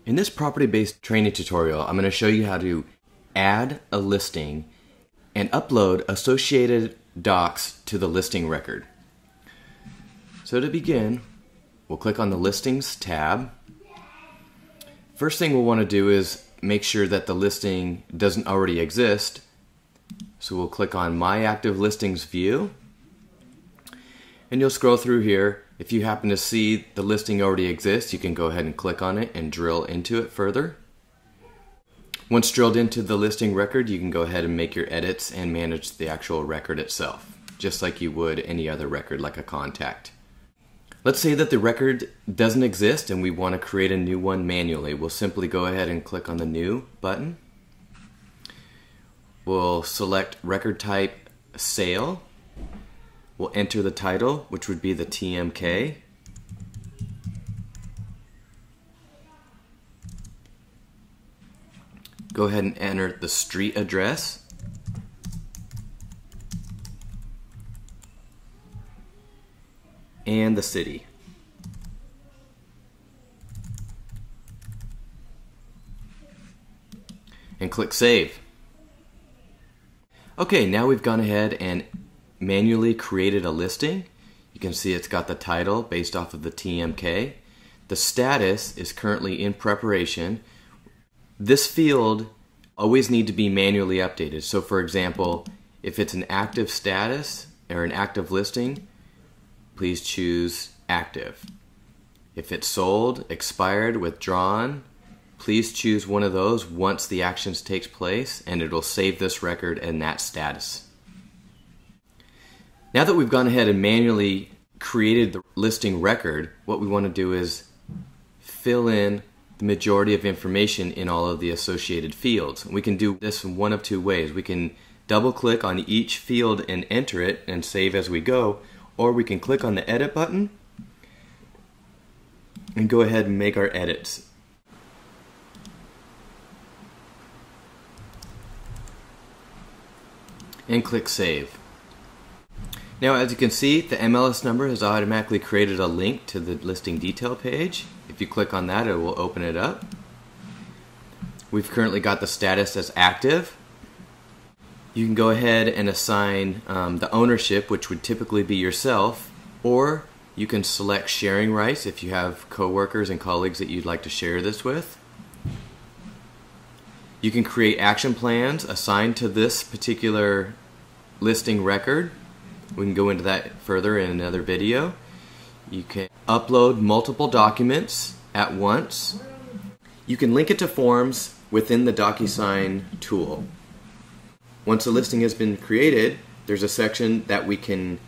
In this property-based training tutorial, I'm going to show you how to add a listing and upload associated docs to the listing record. So to begin, we'll click on the Listings tab. First thing we'll want to do is make sure that the listing doesn't already exist. So we'll click on My Active Listings View, and you'll scroll through here. If you happen to see the listing already exists, you can go ahead and click on it and drill into it further. Once drilled into the listing record, you can go ahead and make your edits and manage the actual record itself, just like you would any other record like a contact. Let's say that the record doesn't exist and we want to create a new one manually. We'll simply go ahead and click on the New button. We'll select record type Sale. We'll enter the title, which would be the TMK. Go ahead and enter the street address. And the city. And click Save. Okay, now we've gone ahead and manually created a listing. You can see it's got the title based off of the TMK. The status is currently in preparation. This field always needs to be manually updated. So for example, if it's an active status or an active listing, please choose active. If it's sold, expired, withdrawn, please choose one of those once the actions takes place, and it'll save this record in that status. Now that we've gone ahead and manually created the listing record, what we want to do is fill in the majority of information in all of the associated fields. We can do this in one of two ways. We can double click on each field and enter it and save as we go, or we can click on the edit button and go ahead and make our edits. And click Save. Now, as you can see, the MLS number has automatically created a link to the listing detail page. If you click on that, it will open it up. We've currently got the status as active. You can go ahead and assign the ownership, which would typically be yourself, or you can select sharing rights if you have coworkers and colleagues that you'd like to share this with. You can create action plans assigned to this particular listing record. We can go into that further in another video. You can upload multiple documents at once. You can link it to forms within the DocuSign tool. Once a listing has been created, there's a section that we can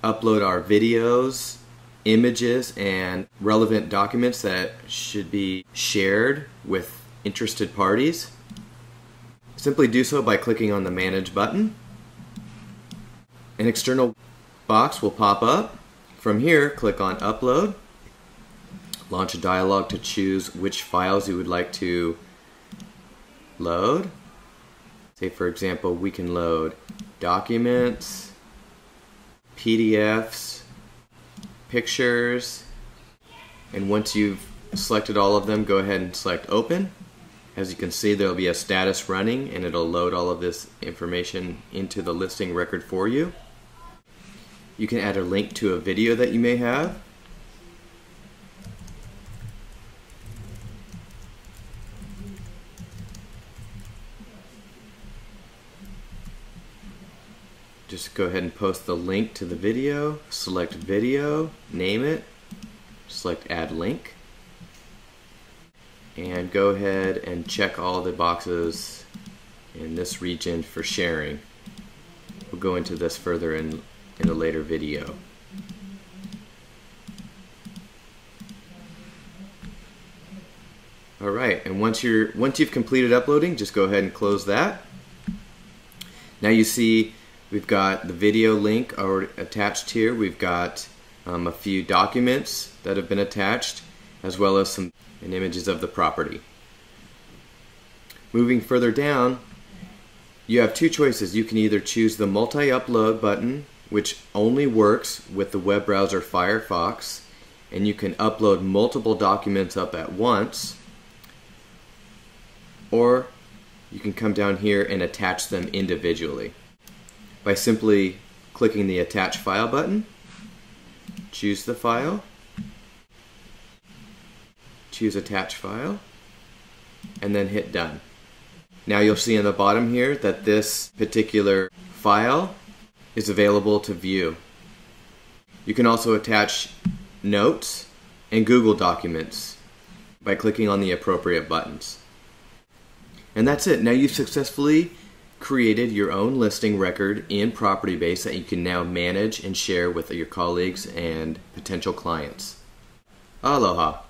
upload our videos, images, and relevant documents that should be shared with interested parties. Simply do so by clicking on the Manage button. An external box will pop up. From here, click on Upload. Launch a dialog to choose which files you would like to load. Say, for example, we can load documents, PDFs, pictures, and once you've selected all of them, go ahead and select Open. As you can see, there will be a status running, and it'll load all of this information into the listing record for you. You can add a link to a video that you may have. Just go ahead and post the link to the video, select video, name it, select add link, and go ahead and check all the boxes in this region for sharing. We'll go into this further in a later video. Alright, and once you've completed uploading, just go ahead and close that. Now you see we've got the video link already attached here. We've got a few documents that have been attached, as well as some images of the property. Moving further down, you have two choices. You can either choose the multi-upload button, which only works with the web browser Firefox, and you can upload multiple documents up at once, or you can come down here and attach them individually by simply clicking the Attach File button. Choose the file, choose Attach File, and then hit Done. Now you'll see on the bottom here that this particular file is available to view. You can also attach notes and Google Documents by clicking on the appropriate buttons. And that's it. Now you've successfully created your own listing record in Propertybase that you can now manage and share with your colleagues and potential clients. Aloha!